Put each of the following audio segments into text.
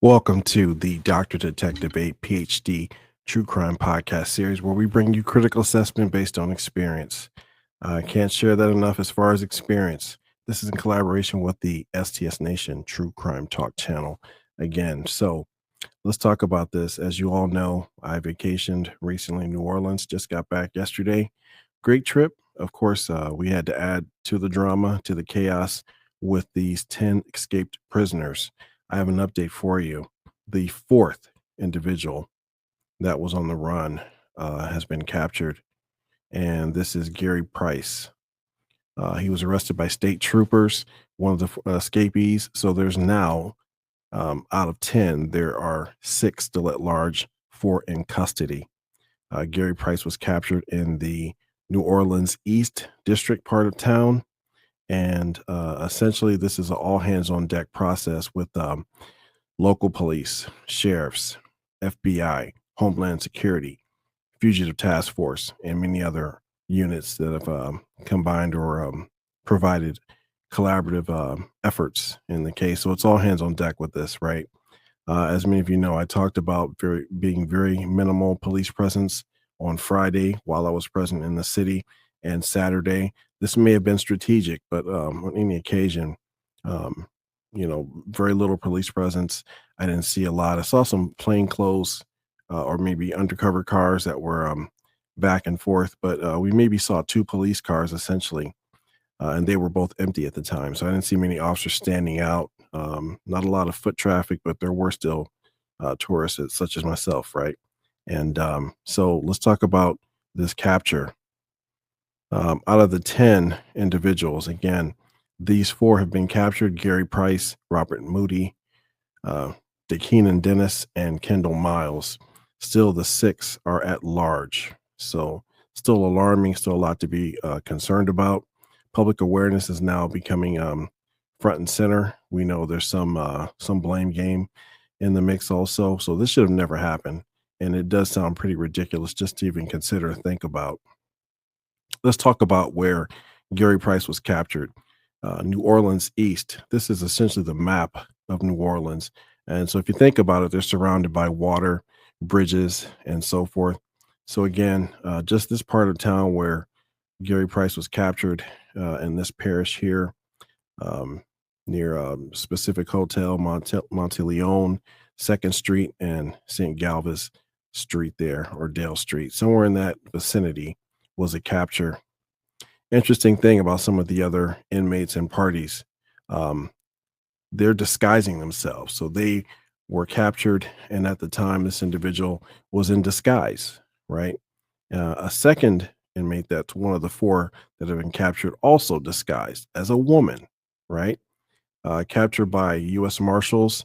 Welcome to the Dr. Detective 8 PhD True Crime Podcast series, where we bring you critical assessment based on experience. I can't share that enough as far as experience. This is in collaboration with the STS Nation True Crime Talk channel again. So let's talk about this. As you all know, I vacationed recently in New Orleans, just got back yesterday. Great trip. Of course, we had to add to the drama, to the chaos with these 10 escaped prisoners. I have an update for you. The fourth individual that was on the run has been captured, and this is Gary Price. He was arrested by state troopers, one of the escapees. So there's now, out of 10, there are six still at large, four in custody. Gary Price was captured in the New Orleans East District part of town. And essentially, this is an all hands on deck process with local police, sheriffs, FBI, Homeland Security, Fugitive Task Force, and many other units that have combined or provided collaborative efforts in the case. So it's all hands on deck with this, right? As many of you know, I talked about being very minimal police presence on Friday while I was present in the city, and Saturday. This may have been strategic, but on any occasion, um, very little police presence. I didn't see a lot. I saw some plainclothes or maybe undercover cars that were back and forth, but we maybe saw two police cars essentially, and they were both empty at the time. So I didn't see many officers standing out. Not a lot of foot traffic, but there were still tourists such as myself, right? And so let's talk about this capture. Out of the 10 individuals, again, these four have been captured: Gary Price, Robert Moody, uh, DeKeenan Dennis, and Kendall Miles. Still, the six are at large. So, still alarming, still a lot to be concerned about. Public awareness is now becoming front and center. We know there's some blame game in the mix also. So this should have never happened, and it does sound pretty ridiculous just to even consider, think about. Let's talk about where Gary Price was captured. New Orleans East. This is essentially the map of New Orleans. And so if you think about it, they're surrounded by water, bridges, and so forth. So again, just this part of town where Gary Price was captured in this parish here, um, near a specific hotel, Monteleone, Second Street, and St. Galvez Street there, or Dale Street. Somewhere in that vicinity was a capture. Interesting thing about some of the other inmates and parties, um, they're disguising themselves. So they were captured, and at the time, this individual was in disguise, right? A second inmate, that's one of the four that have been captured, also disguised as a woman, right? Captured by U.S. Marshals.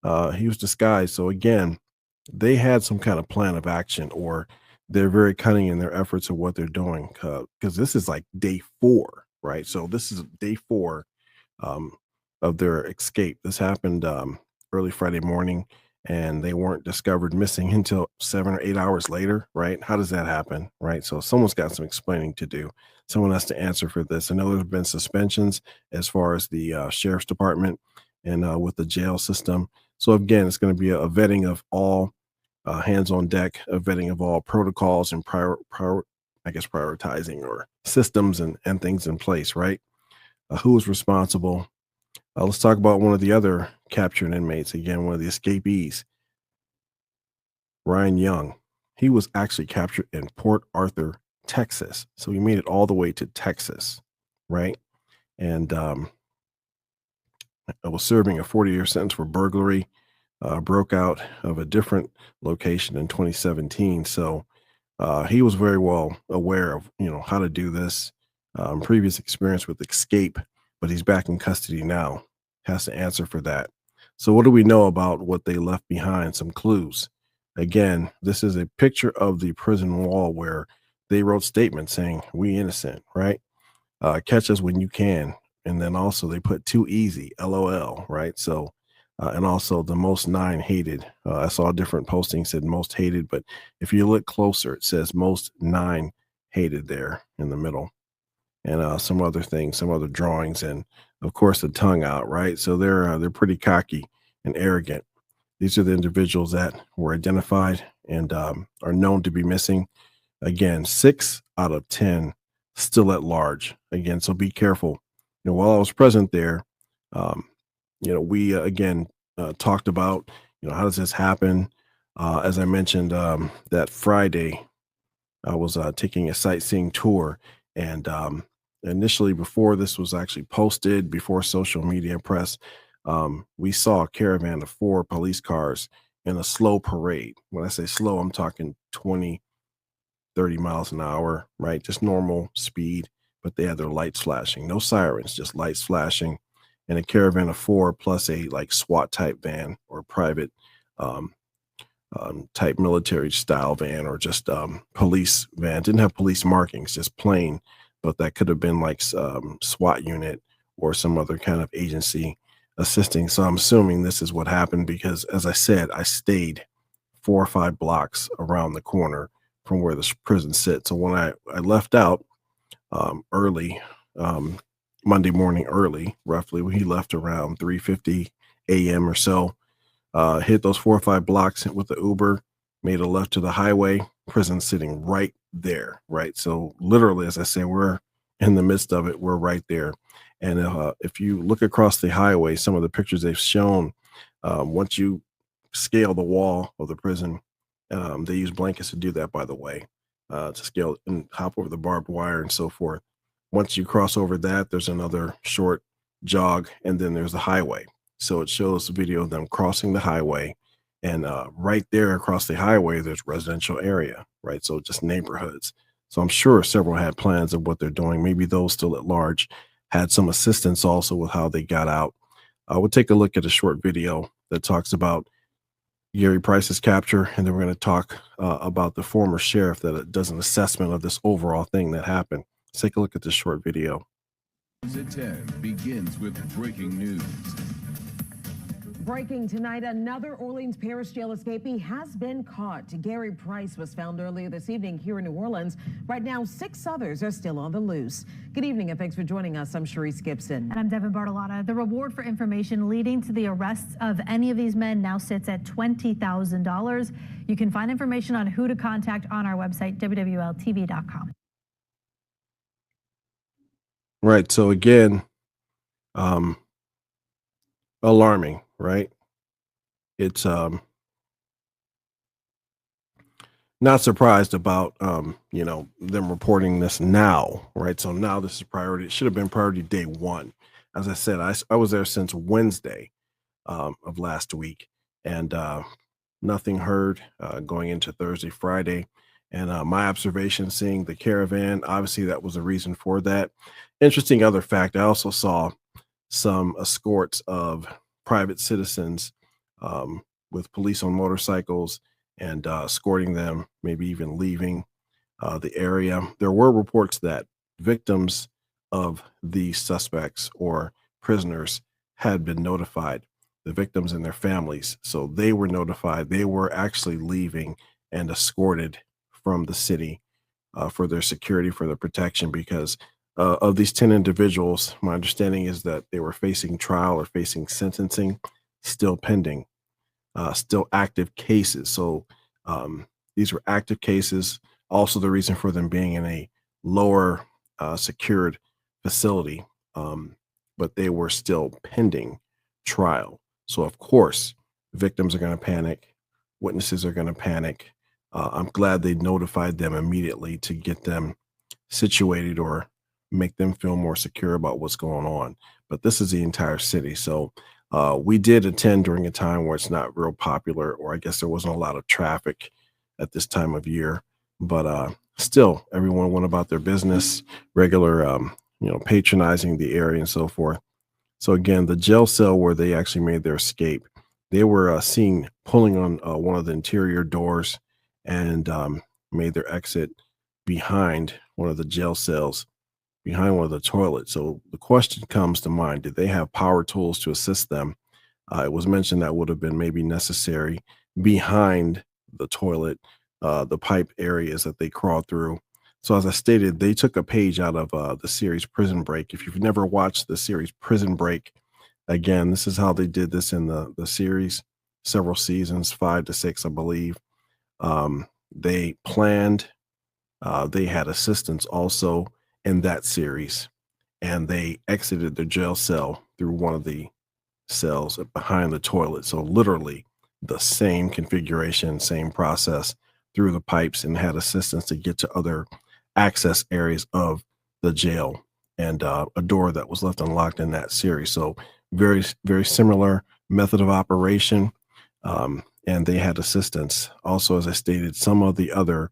He was disguised. So again, they had some kind of plan of action, or they're very cunning in their efforts of what they're doing. Because this is like day four, right? So this is day four um, of their escape. This happened early Friday morning, and they weren't discovered missing until 7 or 8 hours later, right? How does that happen, right? So someone's got some explaining to do. Someone has to answer for this. I know there have been suspensions as far as the sheriff's department and with the jail system. So again, it's going to be a vetting of all hands on deck, a vetting of all protocols and I guess prioritizing or systems and things in place, right? Who is responsible? Let's talk about one of the other captured inmates. Again, one of the escapees, Ryan Young. He was actually captured in Port Arthur, Texas. So he made it all the way to Texas, right? And I was serving a 40-year sentence for burglary, broke out of a different location in 2017. So he was very well aware of how to do this, previous experience with escape, but he's back in custody now, has to answer for that. So what do we know about what they left behind? Some clues. Again, this is a picture of the prison wall where they wrote statements saying we innocent, right? Catch us when you can. And then also they put too easy, LOL, right? So and also the most nine hated. I saw a different posting said most hated, but if you look closer, it says most nine hated there in the middle, and some other things, some other drawings, and of course the tongue out, right? So they're pretty cocky and arrogant. These are the individuals that were identified and are known to be missing. Again, 6 out of 10 still at large. Again, so be careful. While I was present there, um, we again talked about, how does this happen? As I mentioned, that Friday, I was taking a sightseeing tour, and initially, before this was actually posted, before social media and press, we saw a caravan of 4 police cars in a slow parade. When I say slow, I'm talking 20, 30 miles an hour, right? Just normal speed, but they had their lights flashing, no sirens, just lights flashing, and a caravan of 4 plus a like SWAT type van or private um, type military style van or just police van. Didn't have police markings, just plain, but that could have been like SWAT unit or some other kind of agency assisting. So I'm assuming this is what happened because, as I said, I stayed 4 or 5 blocks around the corner from where the prison sits. So when I left out early, um, Monday morning early, roughly, when he left around 3:50 a.m. or so, hit those 4 or 5 blocks with the Uber, made a left to the highway, prison sitting right there, right? So literally, as I say, we're in the midst of it. We're right there. And if you look across the highway, some of the pictures they've shown, once you scale the wall of the prison, they use blankets to do that, by the way, to scale and hop over the barbed wire and so forth. Once you cross over that, there's another short jog, and then there's the highway. So it shows the video of them crossing the highway, and right there across the highway, there's residential area, right? So just neighborhoods. So I'm sure several had plans of what they're doing. Maybe those still at large had some assistance also with how they got out. We'll take a look at a short video that talks about Gary Price's capture, and then we're going to talk about the former sheriff that does an assessment of this overall thing that happened. Let's take a look at this short video. At 10 begins with breaking news. Breaking tonight, another Orleans Parish Jail escapee has been caught. Gary Price was found earlier this evening here in New Orleans. Right now, 6 others are still on the loose. Good evening and thanks for joining us. I'm Sharice Gibson. And I'm Devin Bartolotta. The reward for information leading to the arrests of any of these men now sits at $20,000. You can find information on who to contact on our website, WWLTV.com. Right. So again, alarming, right? It's not surprised about them reporting this now, right? So now this is priority. It should have been priority day one. As I said, I was there since Wednesday of last week, and nothing heard going into Thursday, Friday. And my observation, seeing the caravan, obviously that was a reason for that. Interesting other fact, I also saw some escorts of private citizens with police on motorcycles and escorting them, maybe even leaving the area. There were reports that victims of the suspects or prisoners had been notified, the victims and their families. So they were notified. They were actually leaving and escorted from the city for their security, for their protection, because of these 10 individuals, my understanding is that they were facing trial or facing sentencing, still pending, still active cases. So these were active cases. Also, the reason for them being in a lower secured facility, but they were still pending trial. So, of course, victims are going to panic, witnesses are going to panic. I'm glad they notified them immediately to get them situated or make them feel more secure about what's going on. But this is the entire city. So we did attend during a time where it's not real popular, or I guess there wasn't a lot of traffic at this time of year. But still, everyone went about their business, regular, patronizing the area and so forth. So again, the jail cell where they actually made their escape, they were seen pulling on one of the interior doors and made their exit behind one of the jail cells, behind one of the toilets. So the question comes to mind, did they have power tools to assist them? It was mentioned that would have been maybe necessary behind the toilet, the pipe areas that they crawled through. So as I stated, they took a page out of the series Prison Break. If you've never watched the series Prison Break, again, this is how they did this in the series. several seasons, 5 to 6, I believe. They planned, they had assistants also in that series, and they exited the jail cell through one of the cells behind the toilet. So literally the same configuration, same process through the pipes, and had assistance to get to other access areas of the jail, and a door that was left unlocked in that series. So very, very similar method of operation. And they had assistance. Also, as I stated, some of the other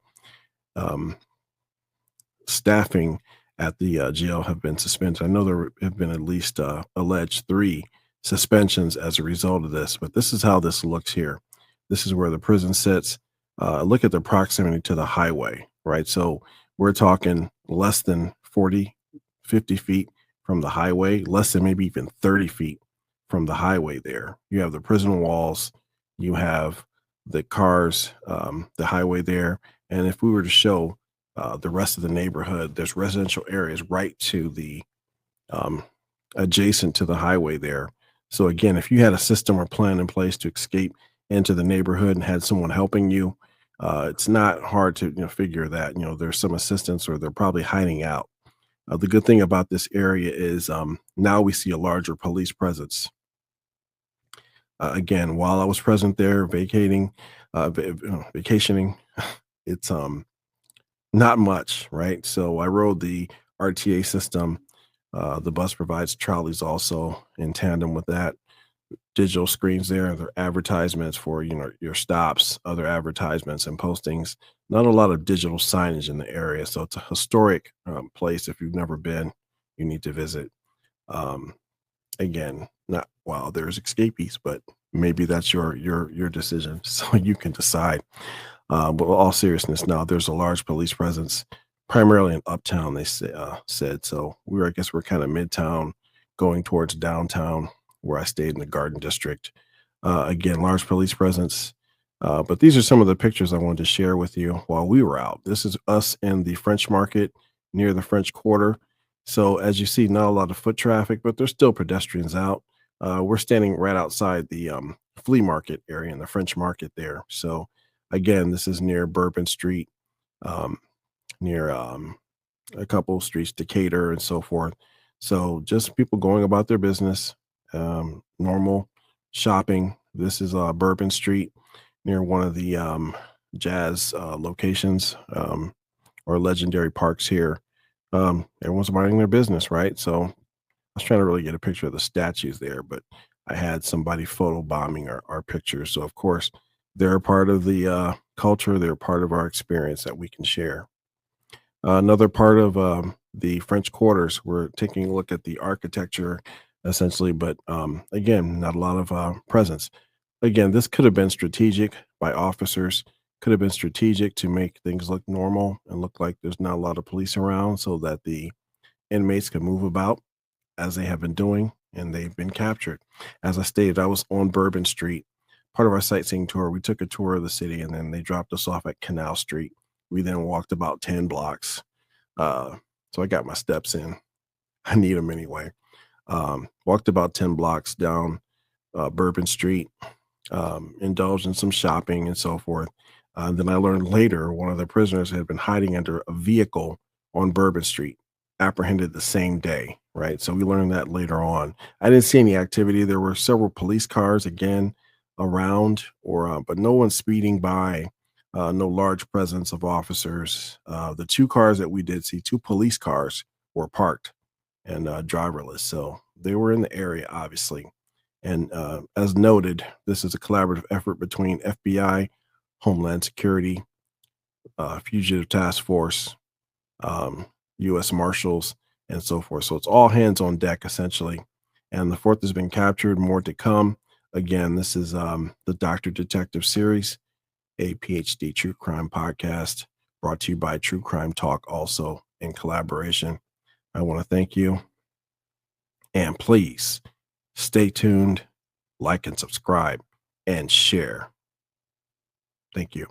um, staffing at the jail have been suspended. I know there have been at least alleged 3 suspensions as a result of this, but this is how this looks here. This is where the prison sits. Look at the proximity to the highway, right? So we're talking less than 40, 50 feet from the highway, less than maybe even 30 feet from the highway there. You have the prison walls, you have the cars, the highway there. And if we were to show the rest of the neighborhood, there's residential areas right to the um, adjacent to the highway there. So again, if you had a system or plan in place to escape into the neighborhood and had someone helping you, it's not hard to figure that there's some assistance, or they're probably hiding out. The good thing about this area is now we see a larger police presence. Again, while I was present there, vacationing, it's not much, right? So I rode the RTA system. The bus provides trolleys also in tandem with that. Digital screens there, there are advertisements for your stops, other advertisements and postings. Not a lot of digital signage in the area, so it's a historic place. If you've never been, you need to visit. Um, Again, not while there's escapees, but maybe that's your decision, so you can decide. But with all seriousness, now there's a large police presence, primarily in Uptown. They said so. I guess we're kind of midtown, going towards downtown, where I stayed in the Garden District. Again, large police presence. But these are some of the pictures I wanted to share with you while we were out. This is us in the French Market near the French Quarter. So as you see, not a lot of foot traffic, but there's still pedestrians out. We're standing right outside the flea market area in the French Market there. So again, this is near Bourbon Street, um, near a couple streets, Decatur, and so forth. So just people going about their business, normal shopping. This is Bourbon Street near one of the jazz locations, or legendary parks here. Everyone's minding their business, right? So I was trying to really get a picture of the statues there, but I had somebody photo bombing our pictures. So of course, they're a part of the culture. They're part of our experience that we can share. Another part of the French Quarters, we're taking a look at the architecture, essentially, but again, not a lot of presence. Again, this could have been strategic by officers, could have been strategic to make things look normal and look like there's not a lot of police around, so that the inmates can move about as they have been doing, and they've been captured. As I stated, I was on Bourbon Street. Part of our sightseeing tour, we took a tour of the city, and then they dropped us off at Canal Street. We then walked about 10 blocks. So I got my steps in. I need them anyway. Walked about 10 blocks down Bourbon Street, indulged in some shopping and so forth. Then I learned later one of the prisoners had been hiding under a vehicle on Bourbon Street, apprehended the same day, right? So we learned that later on. I didn't see any activity. There were several police cars again around, but no one speeding by. No large presence of officers. The 2 cars that we did see, 2 police cars, were parked and driverless, so they were in the area, obviously. And as noted, this is a collaborative effort between FBI, Homeland Security, Fugitive Task Force, U.S. Marshals, and so forth. So it's all hands on deck, essentially. And the 4th has been captured, more to come. Again, this is the Dr. Detective series, a PhD true crime podcast brought to you by True Crime Talk, also in collaboration. I want to thank you. And please stay tuned, like and subscribe, and share. Thank you.